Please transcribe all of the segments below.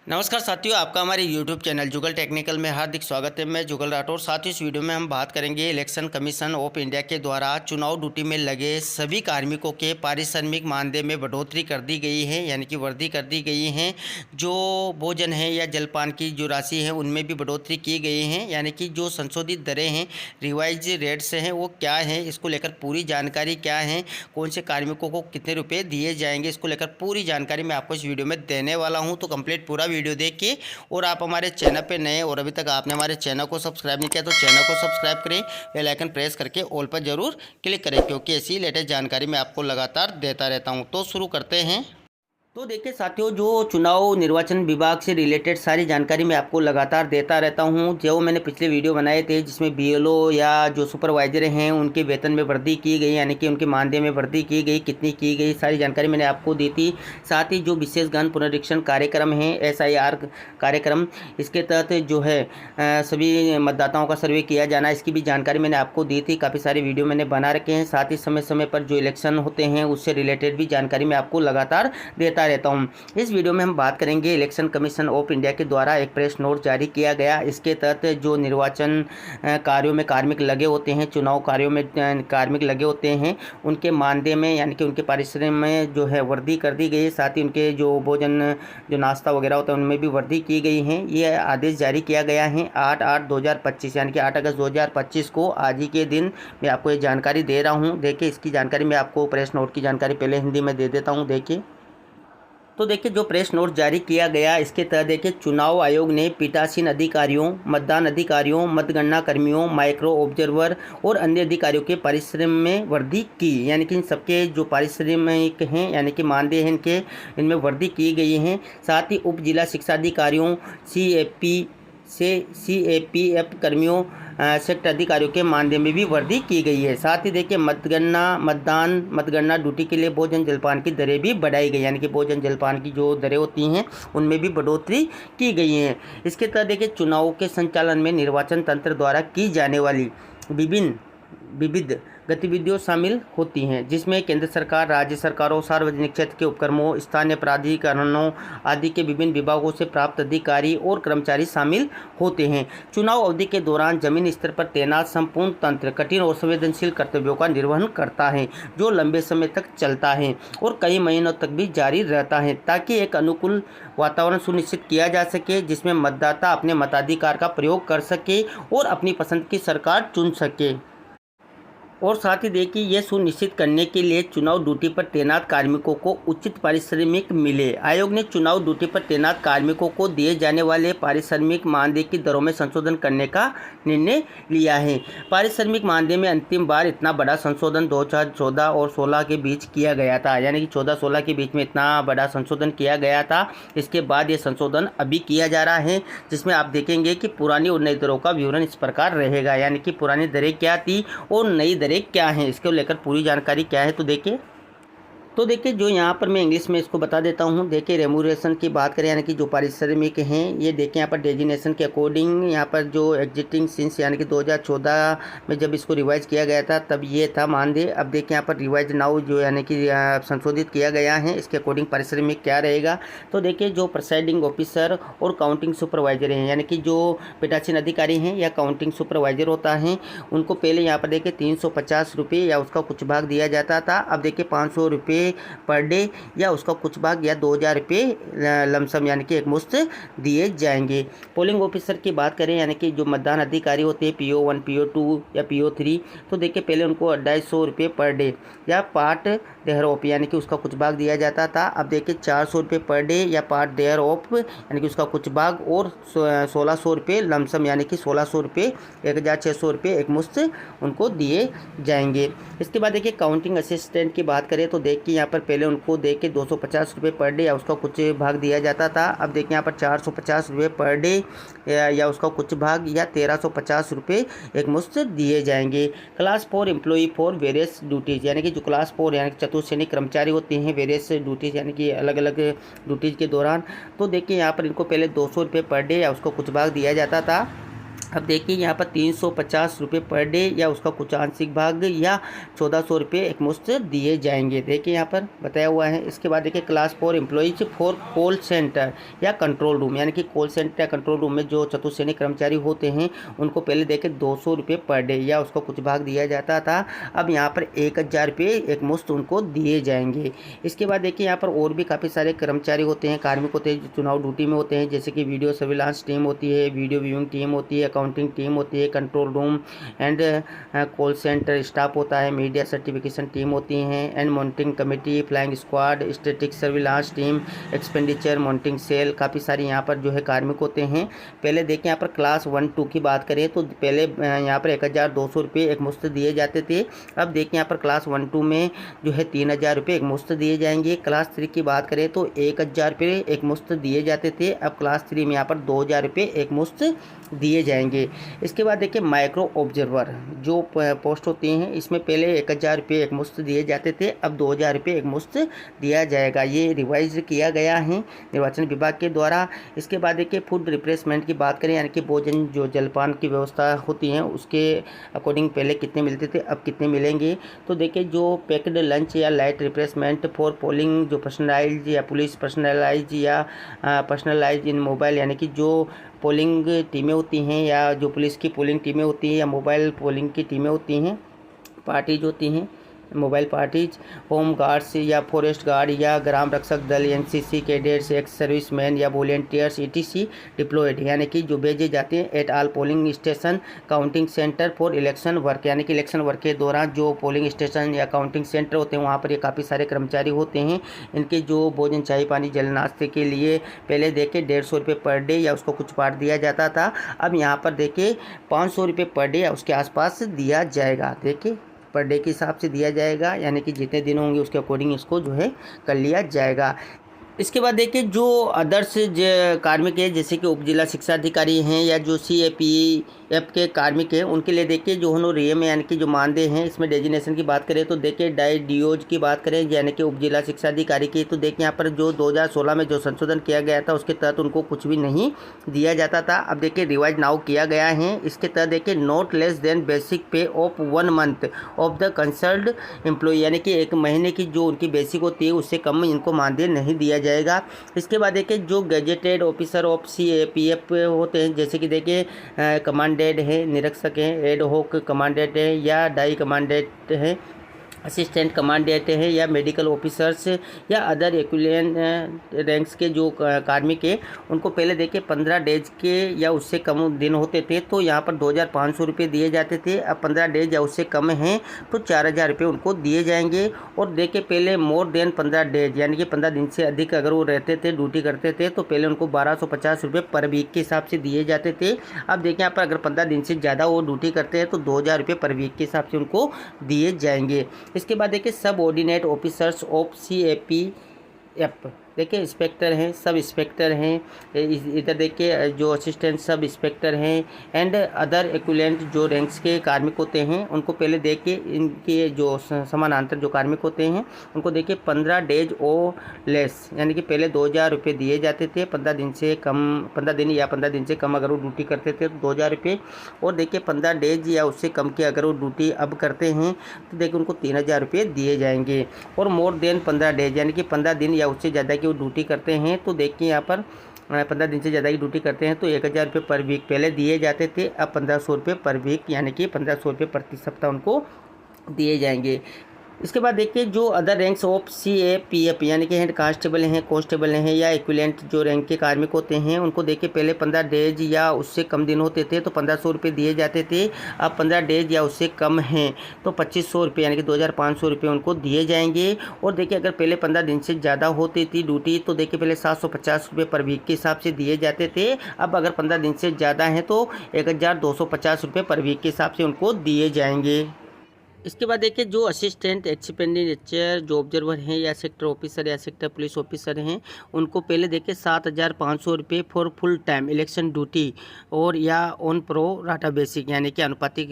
नमस्कार साथियों, आपका हमारे YouTube चैनल जुगल टेक्निकल में हार्दिक स्वागत है। मैं जुगल राठौर। साथ ही इस वीडियो में हम बात करेंगे इलेक्शन कमीशन ऑफ इंडिया के द्वारा चुनाव ड्यूटी में लगे सभी कार्मिकों के पारिश्रमिक मानदेय में बढ़ोतरी कर दी गई है, यानी कि वृद्धि कर दी गई है। जो भोजन है या जलपान की जो राशि है उनमें भी बढ़ोतरी की गई है, यानी कि जो संशोधित दरें हैं, रिवाइज रेट्स हैं, वो क्या है, इसको लेकर पूरी जानकारी क्या है, कौन से कार्मिकों को कितने रुपये दिए जाएंगे, इसको लेकर पूरी जानकारी मैं आपको इस वीडियो में देने वाला हूँ। तो कंप्लीट पूरा वीडियो देखिए। और आप हमारे चैनल पे नए और अभी तक आपने हमारे चैनल को सब्सक्राइब नहीं किया तो चैनल को सब्सक्राइब करें, बेल आइकन प्रेस करके ऑल पर जरूर क्लिक करें, क्योंकि ऐसी लेटेस्ट जानकारी मैं आपको लगातार देता रहता हूं। तो शुरू करते हैं। तो देखिए साथियों, जो चुनाव निर्वाचन विभाग से रिलेटेड सारी जानकारी मैं आपको लगातार देता रहता हूं। जो मैंने पिछले वीडियो बनाए थे जिसमें बीएलओ या जो सुपरवाइजर हैं उनके वेतन में वृद्धि की गई, यानी कि उनके मानदेय में वृद्धि की गई, कितनी की गई, सारी जानकारी मैंने आपको दी थी। साथ ही जो विशेष गहन पुनरीक्षण कार्यक्रम है, SIR कार्यक्रम, इसके तहत जो है सभी मतदाताओं का सर्वे किया जाना, इसकी भी जानकारी मैंने आपको दी थी। काफ़ी सारे वीडियो मैंने बना रखे हैं। साथ ही समय समय पर जो इलेक्शन होते हैं उससे रिलेटेड भी जानकारी मैं आपको लगातार देता रहता हूं। इस वीडियो में हम बात करेंगे इलेक्शन कमीशन ऑफ इंडिया के द्वारा एक प्रेस नोट जारी किया गया। इसके तहत जो निर्वाचन कार्यों में कार्मिक लगे होते हैं, चुनाव कार्यों में कार्मिक लगे होते हैं, उनके मानदेय में यानी कि उनके पारिश्रमिक में जो है वृद्धि कर दी गई है। साथ ही उनके जो भोजन, जो नाश्ता वगैरह होता है, उनमें भी वृद्धि की गई है। ये आदेश जारी किया गया है 8/8/2025 यानी कि 8 अगस्त 2025 को। आज ही के दिन मैं आपको ये जानकारी दे रहा हूँ। देखिए, इसकी जानकारी मैं आपको प्रेस नोट की जानकारी पहले हिंदी में दे देता हूँ। देखिए, तो देखिए जो प्रेस नोट जारी किया गया, इसके तहत देखिए चुनाव आयोग ने पीठासीन अधिकारियों, मतदान अधिकारियों, मतगणना कर्मियों, माइक्रो ऑब्जर्वर और अन्य अधिकारियों के पारिश्रम में वृद्धि की, यानी कि इन सबके जो पारिश्रमिक हैं यानी कि मानदेय हैं इनके, इनमें वृद्धि की गई है। साथ ही उप जिला शिक्षा अधिकारियों, CAPF कर्मियों, सेक्टर अधिकारियों के मानदेय में भी वृद्धि की गई है। साथ ही देखिए मतगणना ड्यूटी के लिए भोजन जलपान की दरें भी बढ़ाई गई, यानी कि भोजन जलपान की जो दरें होती हैं उनमें भी बढ़ोतरी की गई है। इसके तहत देखिए चुनाव के संचालन में निर्वाचन तंत्र द्वारा की जाने वाली विविध गतिविधियों शामिल होती हैं, जिसमें केंद्र सरकार, राज्य सरकारों, सार्वजनिक क्षेत्र के उपक्रमों, स्थानीय प्राधिकरणों आदि के विभिन्न विभागों से प्राप्त अधिकारी और कर्मचारी शामिल होते हैं। चुनाव अवधि के दौरान जमीन स्तर पर तैनात संपूर्ण तंत्र कठिन और संवेदनशील कर्तव्यों का निर्वहन करता है, जो लंबे समय तक चलता है और कई महीनों तक भी जारी रहता है, ताकि एक अनुकूल वातावरण सुनिश्चित किया जा सके जिसमें मतदाता अपने मताधिकार का प्रयोग कर सके और अपनी पसंद की सरकार चुन सके। और साथ ही देखिए, यह सुनिश्चित करने के लिए चुनाव ड्यूटी पर तैनात कार्मिकों को उचित पारिश्रमिक मिले। आयोग ने चुनाव ड्यूटी पर तैनात कार्मिकों को दिए जाने वाले पारिश्रमिक मानदेय की दरों में संशोधन करने का निर्णय लिया है। पारिश्रमिक मानदेय में अंतिम बार इतना बड़ा संशोधन 2014 और 16 के बीच किया गया था, यानी कि 14-16 के बीच में इतना बड़ा संशोधन किया गया था। इसके बाद ये संशोधन अभी किया जा रहा है, जिसमें आप देखेंगे कि पुरानी और नई दरों का विवरण इस प्रकार रहेगा, यानी कि पुरानी दरें क्या थी और नई दरें क्या हैं, इसको लेकर पूरी जानकारी क्या है। तो देखिए जो यहाँ पर मैं इंग्लिश में इसको बता देता हूँ। देखिए रेम्यूनरेशन की बात करें, यानी कि जो पारिश्रमिक हैं, ये देखिए यहाँ पर डेजिग्नेशन के अकॉर्डिंग यहाँ पर जो एग्जिस्टिंग सिंस यानी कि 2014 में जब इसको रिवाइज किया गया था तब ये था मानदेय। अब देखिए यहाँ पर रिवाइज नाउ जो यानी कि संशोधित किया गया है, इसके अकॉर्डिंग पारिश्रमिक क्या रहेगा। तो देखिए जो प्रिसाइडिंग ऑफिसर और काउंटिंग सुपरवाइजर हैं, यानी कि जो पीठासीन अधिकारी हैं या काउंटिंग सुपरवाइजर होता है, उनको पहले यहाँ पर देखिए 350 रुपये या उसका कुछ भाग दिया जाता था। अब देखिए 500 रुपये पर डे या उसका कुछ भाग या 2000 रुपये लमसम यानी कि एक मुश्त दिए जाएंगे। पोलिंग ऑफिसर की बात करें, यानी कि जो मतदान अधिकारी होते हैं PO1, PO2 या PO3, तो देखिए पहले उनको 250 रुपये पर डे या पार्ट देयर ऑफ यानी कि उसका कुछ भाग दिया जाता था। अब देखिए 400 रुपये पर डे या पार्ट देयर ऑफ यानी कि उसका कुछ भाग और 1600 रुपये लमसम यानी कि 1600 रुपये 1600 रुपये एक मुश्त उनको दिए जाएंगे। इसके बाद देखिए काउंटिंग असिस्टेंट की बात करें, तो देखिए यहाँ पर पहले उनको दे के 250 रुपये पर डे या उसका कुछ भाग दिया जाता था। अब देखिए यहाँ पर 450 रुपये पर डे या उसका कुछ भाग या 1350 रुपये एक मुश्त दिए जाएंगे। Class 4 employee for various duties, यानी कि जो क्लास 4 यानी कि चतुर्श्रेणी कर्मचारी होते हैं वेरियस ड्यूटीज़ यानी कि अलग अलग ड्यूटीज़ के दौरान, तो देखिए यहाँ पर इनको पहले 200 रुपये पर डे या उसको कुछ भाग दिया जाता था। अब देखिए यहाँ पर 350 रुपये पर डे या उसका कुछ आंशिक भाग या 1400 रुपये एकमुश्त दिए जाएंगे। देखिए यहाँ पर बताया हुआ है। इसके बाद देखिए class 4 employees for call centre या कंट्रोल रूम, यानी कि कॉल सेंटर या कंट्रोल रूम में जो चतुश्रेणी कर्मचारी होते हैं उनको पहले देखिए 200 रुपये पर डे या उसका कुछ भाग दिया जाता था। अब यहाँ पर 1000 रुपये एकमुश्त उनको दिए जाएंगे। इसके बाद देखिए यहाँ पर और भी काफ़ी सारे कर्मचारी होते हैं, कार्मिक होते हैं जो चुनाव ड्यूटी में होते हैं, जैसे कि वीडियो सर्विलांस टीम होती है, वीडियो व्यूइंग टीम होती है, अकाउंटिंग टीम होती है, control room and call centre staff होता है, मीडिया सर्टिफिकेशन टीम होती हैं and monitoring committee, flying squad, static surveillance team, expenditure monitoring cell, काफ़ी सारे यहाँ पर जो है कार्मिक होते हैं। पहले देखिए यहाँ पर क्लास 1-2 की बात करें तो पहले यहाँ पर 1200 रुपये एकमुश्त दिए जाते थे। अब देखिए यहाँ पर क्लास 1-2 में जो है 3000 रुपये एकमुश्त दिए जाएंगे। क्लास 3 की बात करें तो 1000 रुपये एकमुश्त दिए जाते थे। अब क्लास 3 में यहाँ पर 2000 रुपये एकमुश्त दिए जाएंगे। इसके बाद देखिए माइक्रो ऑब्जर्वर जो पोस्ट होती हैं इसमें पहले 1000 रुपये एकमुश्त दिए जाते थे, अब 2000 रुपये एकमुश्त दिया जाएगा। ये रिवाइज किया गया है निर्वाचन विभाग के द्वारा। इसके बाद देखिए फूड रिप्लेसमेंट की बात करें, यानी कि भोजन जो जलपान की व्यवस्था होती है उसके अकॉर्डिंग पहले कितने मिलते थे अब कितने मिलेंगे। तो देखिए जो पैक्ड लंच या लाइट रिप्लेसमेंट फॉर पोलिंग जो पर्सनलाइज या पुलिस पर्सनलाइज या पर्सनलाइज इन मोबाइल, यानी कि जो पोलिंग टीमें होती हैं या जो पुलिस की पोलिंग टीमें होती हैं या मोबाइल पोलिंग की टीमें होती हैं, पार्टीज होती हैं, मोबाइल पार्टीज, होम गार्ड्स या फॉरेस्ट गार्ड या ग्राम रक्षक दल, एनसीसी कैडेट्स, एक्स सर्विसमैन या वॉलेंटियर्स ईटीसी डिप्लॉयड, यानी कि जो भेजे जाते हैं at all polling station counting centre for election work, यानी कि इलेक्शन वर्क के दौरान जो पोलिंग स्टेशन या काउंटिंग सेंटर होते हैं वहाँ पर ये काफ़ी सारे कर्मचारी होते हैं। इनके जो भोजन चाय पानी जल नाश्ते के लिए पहले देखिए 150 रुपये पर डे या उसको कुछ पार्ट दिया जाता था। अब यहाँ पर देखिए 500 रुपये पर डे या उसके आसपास दिया जाएगा। देखिए पर डे के हिसाब से दिया जाएगा, यानी कि जितने दिन होंगे उसके अकॉर्डिंग इसको जो है कर लिया जाएगा। इसके बाद देखिए जो अदर्स कार्मिक है जैसे कि उप जिला शिक्षा अधिकारी हैं या जो CAPF के कार्मिक हैं उनके लिए देखिए जो होनोरियम यानी कि जो मानदेय हैं इसमें डेजिग्नेशन की बात करें तो देखिए DIOज की बात करें यानी कि उप जिला शिक्षा अधिकारी की, तो देखिए यहाँ पर जो 2016 में जो संशोधन किया गया था उसके तहत उनको कुछ भी नहीं दिया जाता था। अब देखिए रिवाइज नाउ किया गया है। इसके तहत देखिए not less than basic pay of 1 month of the concerned employee, यानी कि 1 महीने की जो उनकी बेसिक होती है उससे कम इनको मानदेय नहीं दिया जाएगा। इसके बाद देखिए जो गैजेटेड ऑफिसर ऑफ CAPF होते हैं जैसे कि देखिए कमांडेड है, निरीक्षक हैं, एड होक कमांडेड है या डाई कमांडेड है, असिस्टेंट कमांडेंट है या मेडिकल ऑफिसर्स या अदर इक्विवेलेंट रैंक्स के जो कार्मिक है उनको पहले देखिए 15 डेज के या उससे कम दिन होते थे तो यहाँ पर 2500 रुपये दिए जाते थे। अब 15 डेज या उससे कम हैं तो 4000 रुपये उनको दिए जाएंगे। और देखिए पहले मोर देन 15 डेज यानी कि 15 दिन से अधिक अगर वो रहते थे ड्यूटी करते थे तो पहले उनको 1250 रुपये पर वीक के हिसाब से दिए जाते थे। अब देखिए यहाँ पर अगर 15 दिन से ज़्यादा वो ड्यूटी करते हैं तो 2000 रुपये पर वीक के हिसाब से उनको दिए जाएंगे। इसके बाद देखिए सब ऑर्डिनेट ऑफिसर्स ऑफ CAPF देखिए इंस्पेक्टर हैं, सब इंस्पेक्टर हैं, इधर देखिए जो असिस्टेंट सब इंस्पेक्टर हैं एंड अदर इक्विवेलेंट जो रैंक्स के कार्मिक होते हैं उनको पहले देखिए इनके जो समानांतर जो कार्मिक होते हैं उनको देखिए 15 डेज ओ लेस यानी कि पहले 2000 रुपये दिए जाते थे, 15 दिन से कम 15 दिन या 15 दिन से कम अगर वो ड्यूटी करते थे तो 2000 रुपये। और देखिए 15 डेज या उससे कम की अगर वो ड्यूटी अब करते हैं तो देखिए उनको 3000 रुपये दिए जाएंगे। और मोर देन 15 डेज यानी कि 15 दिन या उससे ज़्यादा वो ड्यूटी करते हैं तो देखिए यहाँ पर 15 दिन से ज़्यादा की ड्यूटी करते हैं तो 1000 रुपये पर वीक पहले दिए जाते थे, अब 1500 रुपये पर वीक यानी कि 1500 रुपये प्रति सप्ताह उनको दिए जाएंगे। इसके बाद देखिए जो अदर रैंक्स ऑफ CAPF यानी कि हेड कांस्टेबल हैं, कांस्टेबल हैं या इक्विवेलेंट जो रैंक के कार्मिक होते हैं उनको देखिए पहले 15 डेज या उससे कम दिन होते थे तो 1500 रुपये दिए जाते थे। अब 15 डेज या उससे कम हैं तो 2500 रुपये यानी कि 2500 रुपये उनको दिए जाएंगे। और देखिए अगर पहले 15 दिन से ज़्यादा होती थी ड्यूटी तो देखिए पहले 750 रुपये पर वीक के हिसाब से दिए जाते थे, अब अगर 15 दिन से ज़्यादा हैं तो 1250 रुपये पर वीक के हिसाब से उनको दिए जाएंगे। इसके बाद देखिए जो असिस्टेंट एक्सपेंडिचर जो ऑब्जर्वर हैं या सेक्टर ऑफिसर या सेक्टर पुलिस ऑफिसर हैं उनको पहले देखिए 7,500 रुपये for full time election duty और या ऑन प्रो राटा बेसिक यानी कि अनुपातिक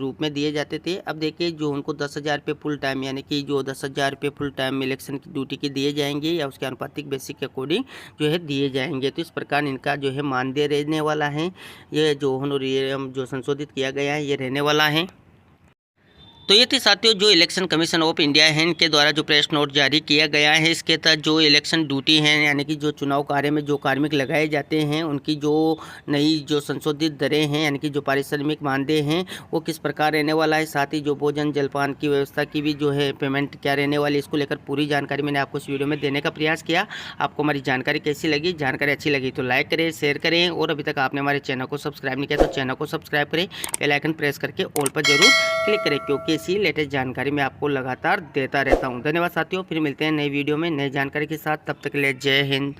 रूप में दिए जाते थे। अब देखिए जो उनको 10,000 रुपये फुल टाइम यानी कि जो 10,000 रुपये फुल टाइम इलेक्शन की ड्यूटी के दिए जाएंगे या उसके अनुपातिक बेसिक के अकॉर्डिंग जो है दिए जाएंगे। तो इस प्रकार इनका जो है मानदेय रहने वाला है। ये जो होनोरियम जो संशोधित किया गया है ये रहने वाला है। तो ये थी साथियों जो इलेक्शन कमीशन ऑफ इंडिया है इनके द्वारा जो प्रेस नोट जारी किया गया है। इसके तहत जो इलेक्शन ड्यूटी है यानी कि जो चुनाव कार्य में जो कार्मिक लगाए जाते हैं उनकी जो नई जो संशोधित दरें हैं यानी कि जो पारिश्रमिक मानदेय हैं वो किस प्रकार रहने वाला है, साथ ही जो भोजन जलपान की व्यवस्था की भी जो है पेमेंट क्या रहने वाली है, इसको लेकर पूरी जानकारी मैंने आपको इस वीडियो में देने का प्रयास किया। आपको हमारी जानकारी कैसी लगी? जानकारी अच्छी लगी तो लाइक करें, शेयर करें और अभी तक आपने हमारे चैनल को सब्सक्राइब नहीं किया तो चैनल को सब्सक्राइब करें, बेल आइकन प्रेस करके ऑल पर जरूर क्लिक करें क्योंकि इसी लेटेस्ट जानकारी मैं आपको लगातार देता रहता हूं। धन्यवाद साथियों, फिर मिलते हैं नई वीडियो में नई जानकारी के साथ। तब तक के लिए जय हिंद।